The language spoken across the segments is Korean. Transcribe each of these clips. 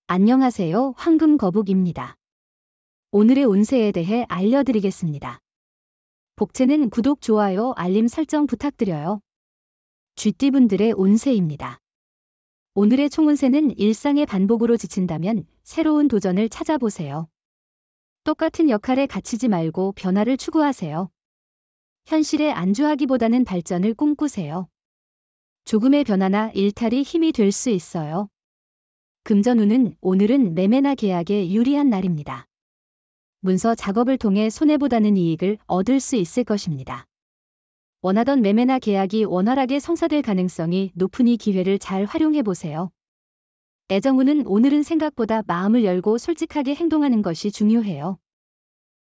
안녕하세요. 황금거북입니다. 오늘의 운세에 대해 알려드리겠습니다. 복채는 구독, 좋아요, 알림 설정 부탁드려요. 쥐띠분들의 운세입니다. 오늘의 총운세는 일상의 반복으로 지친다면 새로운 도전을 찾아보세요. 똑같은 역할에 갇히지 말고 변화를 추구하세요. 현실에 안주하기보다는 발전을 꿈꾸세요. 조금의 변화나 일탈이 힘이 될 수 있어요. 금전운은 오늘은 매매나 계약에 유리한 날입니다. 문서 작업을 통해 손해보다는 이익을 얻을 수 있을 것입니다. 원하던 매매나 계약이 원활하게 성사될 가능성이 높으니 기회를 잘 활용해보세요. 애정운은 오늘은 생각보다 마음을 열고 솔직하게 행동하는 것이 중요해요.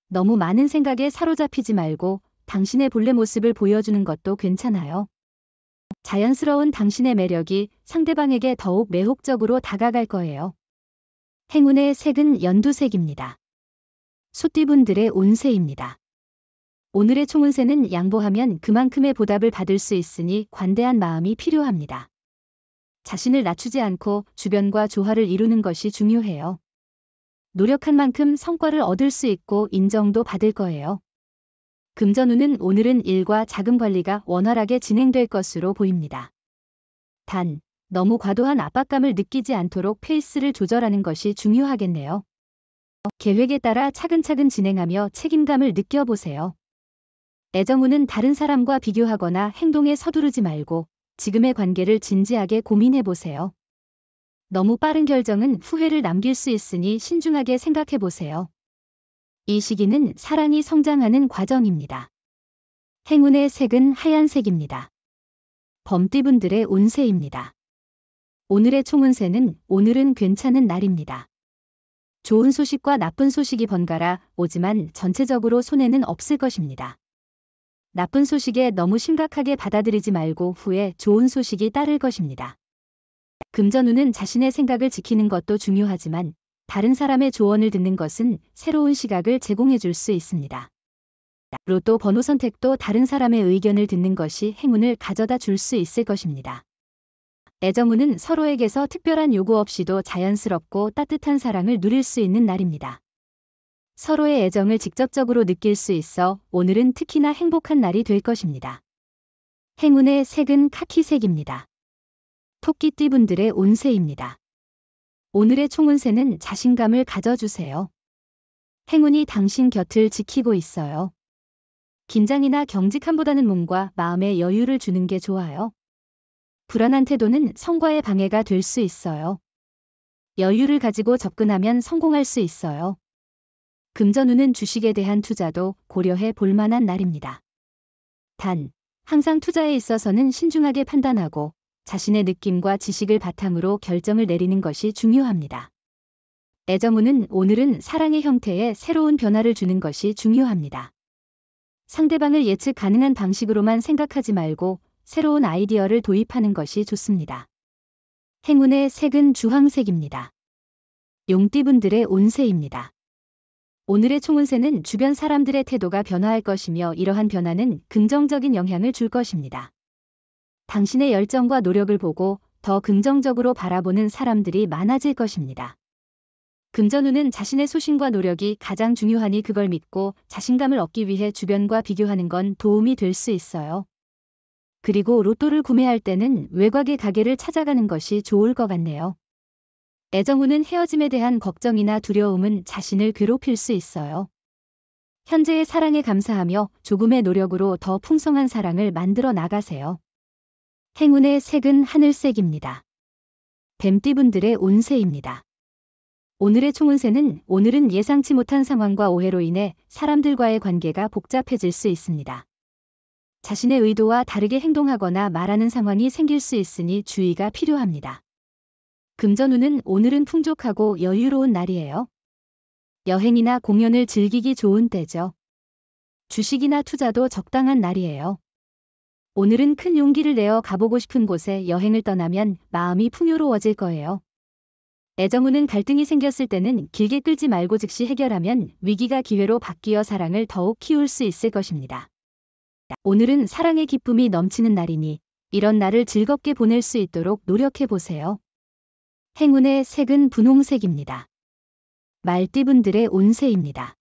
너무 많은 생각에 사로잡히지 말고 당신의 본래 모습을 보여주는 것도 괜찮아요. 자연스러운 당신의 매력이 상대방에게 더욱 매혹적으로 다가갈 거예요. 행운의 색은 연두색입니다. 소띠분들의 운세입니다. 오늘의 총운세는 양보하면 그만큼의 보답을 받을 수 있으니 관대한 마음이 필요합니다. 자신을 낮추지 않고 주변과 조화를 이루는 것이 중요해요. 노력한 만큼 성과를 얻을 수 있고 인정도 받을 거예요. 금전운은 오늘은 일과 자금 관리가 원활하게 진행될 것으로 보입니다. 단, 너무 과도한 압박감을 느끼지 않도록 페이스를 조절하는 것이 중요하겠네요. 계획에 따라 차근차근 진행하며 책임감을 느껴보세요. 애정운은 다른 사람과 비교하거나 행동에 서두르지 말고 지금의 관계를 진지하게 고민해보세요. 너무 빠른 결정은 후회를 남길 수 있으니 신중하게 생각해보세요. 이 시기는 사랑이 성장하는 과정입니다. 행운의 색은 하얀색입니다. 범띠분들의 운세입니다. 오늘의 총운세는 오늘은 괜찮은 날입니다. 좋은 소식과 나쁜 소식이 번갈아 오지만 전체적으로 손해는 없을 것입니다. 나쁜 소식에 너무 심각하게 받아들이지 말고 후에 좋은 소식이 따를 것입니다. 금전운은 자신의 생각을 지키는 것도 중요하지만 다른 사람의 조언을 듣는 것은 새로운 시각을 제공해 줄 수 있습니다. 로또 번호 선택도 다른 사람의 의견을 듣는 것이 행운을 가져다 줄 수 있을 것입니다. 애정운은 서로에게서 특별한 요구 없이도 자연스럽고 따뜻한 사랑을 누릴 수 있는 날입니다. 서로의 애정을 직접적으로 느낄 수 있어 오늘은 특히나 행복한 날이 될 것입니다. 행운의 색은 카키색입니다. 토끼띠분들의 운세입니다. 오늘의 총운세는 자신감을 가져주세요. 행운이 당신 곁을 지키고 있어요. 긴장이나 경직함보다는 몸과 마음의 여유를 주는 게 좋아요. 불안한 태도는 성과에 방해가 될 수 있어요. 여유를 가지고 접근하면 성공할 수 있어요. 금전운은 주식에 대한 투자도 고려해 볼 만한 날입니다. 단, 항상 투자에 있어서는 신중하게 판단하고 자신의 느낌과 지식을 바탕으로 결정을 내리는 것이 중요합니다. 애정운은 오늘은 사랑의 형태에 새로운 변화를 주는 것이 중요합니다. 상대방을 예측 가능한 방식으로만 생각하지 말고 새로운 아이디어를 도입하는 것이 좋습니다. 행운의 색은 주황색입니다. 용띠분들의 운세입니다. 오늘의 총운세는 주변 사람들의 태도가 변화할 것이며 이러한 변화는 긍정적인 영향을 줄 것입니다. 당신의 열정과 노력을 보고 더 긍정적으로 바라보는 사람들이 많아질 것입니다. 금전운은 자신의 소신과 노력이 가장 중요하니 그걸 믿고 자신감을 얻기 위해 주변과 비교하는 건 도움이 될 수 있어요. 그리고 로또를 구매할 때는 외곽의 가게를 찾아가는 것이 좋을 것 같네요. 애정운은 헤어짐에 대한 걱정이나 두려움은 자신을 괴롭힐 수 있어요. 현재의 사랑에 감사하며 조금의 노력으로 더 풍성한 사랑을 만들어 나가세요. 행운의 색은 하늘색입니다. 뱀띠분들의 운세입니다. 오늘의 총운세는 오늘은 예상치 못한 상황과 오해로 인해 사람들과의 관계가 복잡해질 수 있습니다. 자신의 의도와 다르게 행동하거나 말하는 상황이 생길 수 있으니 주의가 필요합니다. 금전운은 오늘은 풍족하고 여유로운 날이에요. 여행이나 공연을 즐기기 좋은 때죠. 주식이나 투자도 적당한 날이에요. 오늘은 큰 용기를 내어 가보고 싶은 곳에 여행을 떠나면 마음이 풍요로워질 거예요. 애정운은 갈등이 생겼을 때는 길게 끌지 말고 즉시 해결하면 위기가 기회로 바뀌어 사랑을 더욱 키울 수 있을 것입니다. 오늘은 사랑의 기쁨이 넘치는 날이니 이런 날을 즐겁게 보낼 수 있도록 노력해 보세요. 행운의 색은 분홍색입니다. 말띠분들의 운세입니다.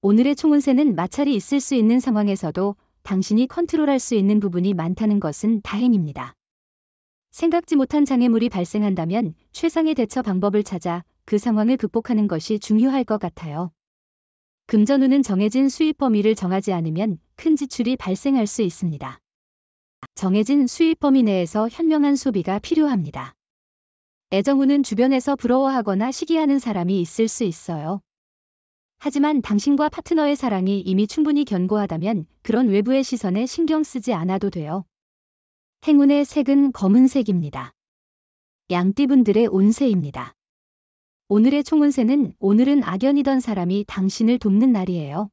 오늘의 총운세는 마찰이 있을 수 있는 상황에서도 당신이 컨트롤할 수 있는 부분이 많다는 것은 다행입니다. 생각지 못한 장애물이 발생한다면 최상의 대처 방법을 찾아 그 상황을 극복하는 것이 중요할 것 같아요. 금전운은 정해진 수입 범위를 정하지 않으면 큰 지출이 발생할 수 있습니다. 정해진 수입 범위 내에서 현명한 소비가 필요합니다. 애정운은 주변에서 부러워하거나 시기하는 사람이 있을 수 있어요. 하지만 당신과 파트너의 사랑이 이미 충분히 견고하다면 그런 외부의 시선에 신경 쓰지 않아도 돼요. 행운의 색은 검은색입니다. 양띠분들의 운세입니다. 오늘의 총운세는 오늘은 악연이던 사람이 당신을 돕는 날이에요.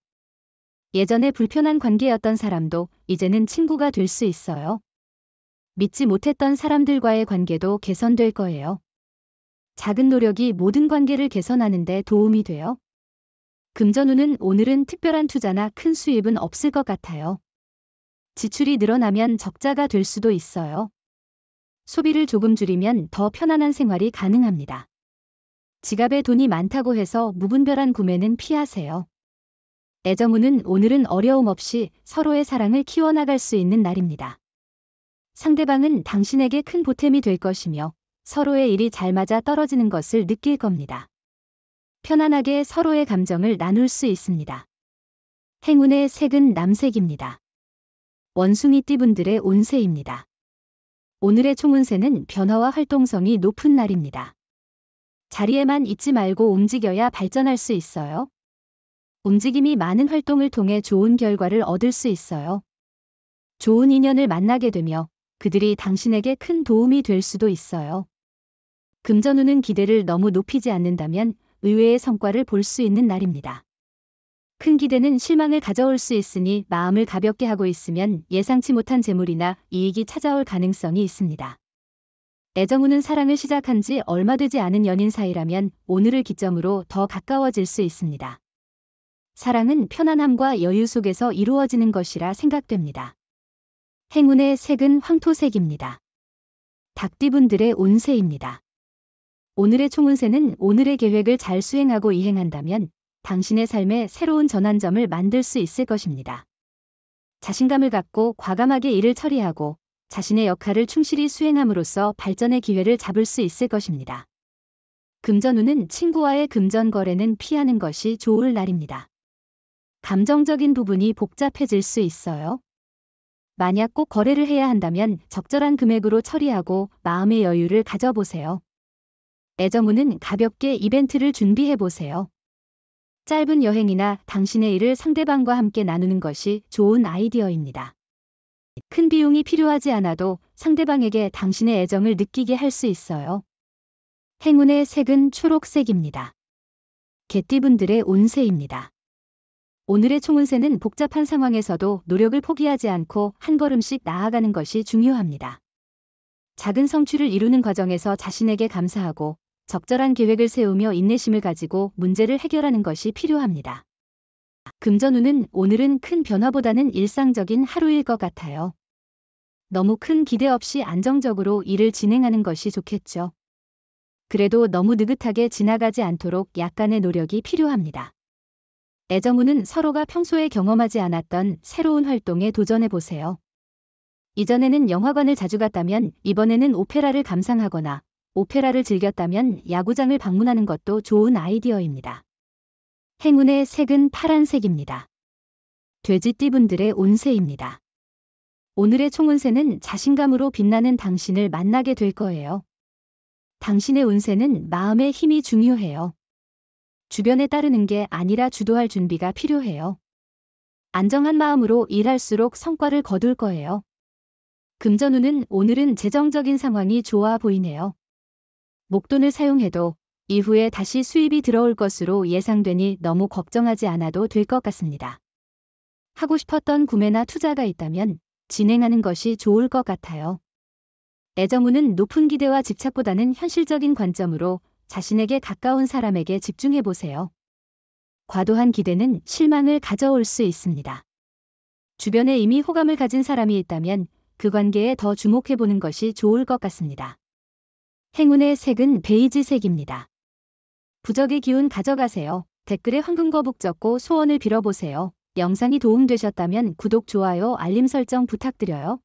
예전에 불편한 관계였던 사람도 이제는 친구가 될 수 있어요. 믿지 못했던 사람들과의 관계도 개선될 거예요. 작은 노력이 모든 관계를 개선하는 데 도움이 돼요. 금전운은 오늘은 특별한 투자나 큰 수입은 없을 것 같아요. 지출이 늘어나면 적자가 될 수도 있어요. 소비를 조금 줄이면 더 편안한 생활이 가능합니다. 지갑에 돈이 많다고 해서 무분별한 구매는 피하세요. 애정운은 오늘은 어려움 없이 서로의 사랑을 키워나갈 수 있는 날입니다. 상대방은 당신에게 큰 보탬이 될 것이며 서로의 일이 잘 맞아 떨어지는 것을 느낄 겁니다. 편안하게 서로의 감정을 나눌 수 있습니다. 행운의 색은 남색입니다. 원숭이띠분들의 운세입니다. 오늘의 총운세는 변화와 활동성이 높은 날입니다. 자리에만 있지 말고 움직여야 발전할 수 있어요. 움직임이 많은 활동을 통해 좋은 결과를 얻을 수 있어요. 좋은 인연을 만나게 되며 그들이 당신에게 큰 도움이 될 수도 있어요. 금전운은 기대를 너무 높이지 않는다면 의외의 성과를 볼 수 있는 날입니다. 큰 기대는 실망을 가져올 수 있으니 마음을 가볍게 하고 있으면 예상치 못한 재물이나 이익이 찾아올 가능성이 있습니다. 애정운은 사랑을 시작한 지 얼마 되지 않은 연인 사이라면 오늘을 기점으로 더 가까워질 수 있습니다. 사랑은 편안함과 여유 속에서 이루어지는 것이라 생각됩니다. 행운의 색은 황토색입니다. 닭띠분들의 운세입니다. 오늘의 총운세는 오늘의 계획을 잘 수행하고 이행한다면 당신의 삶에 새로운 전환점을 만들 수 있을 것입니다. 자신감을 갖고 과감하게 일을 처리하고 자신의 역할을 충실히 수행함으로써 발전의 기회를 잡을 수 있을 것입니다. 금전운은 친구와의 금전 거래는 피하는 것이 좋을 날입니다. 감정적인 부분이 복잡해질 수 있어요. 만약 꼭 거래를 해야 한다면 적절한 금액으로 처리하고 마음의 여유를 가져보세요. 애정운은 가볍게 이벤트를 준비해보세요. 짧은 여행이나 당신의 일을 상대방과 함께 나누는 것이 좋은 아이디어입니다. 큰 비용이 필요하지 않아도 상대방에게 당신의 애정을 느끼게 할 수 있어요. 행운의 색은 초록색입니다. 개띠분들의 운세입니다. 오늘의 총운세는 복잡한 상황에서도 노력을 포기하지 않고 한 걸음씩 나아가는 것이 중요합니다. 작은 성취를 이루는 과정에서 자신에게 감사하고 적절한 계획을 세우며 인내심을 가지고 문제를 해결하는 것이 필요합니다. 금전운은 오늘은 큰 변화보다는 일상적인 하루일 것 같아요. 너무 큰 기대 없이 안정적으로 일을 진행하는 것이 좋겠죠. 그래도 너무 느긋하게 지나가지 않도록 약간의 노력이 필요합니다. 애정운은 서로가 평소에 경험하지 않았던 새로운 활동에 도전해보세요. 이전에는 영화관을 자주 갔다면 이번에는 오페라를 감상하거나 오페라를 즐겼다면 야구장을 방문하는 것도 좋은 아이디어입니다. 행운의 색은 파란색입니다. 돼지띠분들의 운세입니다. 오늘의 총운세는 자신감으로 빛나는 당신을 만나게 될 거예요. 당신의 운세는 마음의 힘이 중요해요. 주변에 따르는 게 아니라 주도할 준비가 필요해요. 안정한 마음으로 일할수록 성과를 거둘 거예요. 금전운은 오늘은 재정적인 상황이 좋아 보이네요. 목돈을 사용해도 이후에 다시 수입이 들어올 것으로 예상되니 너무 걱정하지 않아도 될 것 같습니다. 하고 싶었던 구매나 투자가 있다면 진행하는 것이 좋을 것 같아요. 애정운은 높은 기대와 집착보다는 현실적인 관점으로 자신에게 가까운 사람에게 집중해보세요. 과도한 기대는 실망을 가져올 수 있습니다. 주변에 이미 호감을 가진 사람이 있다면 그 관계에 더 주목해보는 것이 좋을 것 같습니다. 행운의 색은 베이지색입니다. 부적의 기운 가져가세요. 댓글에 황금거북 적고 소원을 빌어보세요. 영상이 도움되셨다면 구독, 좋아요, 알림 설정 부탁드려요.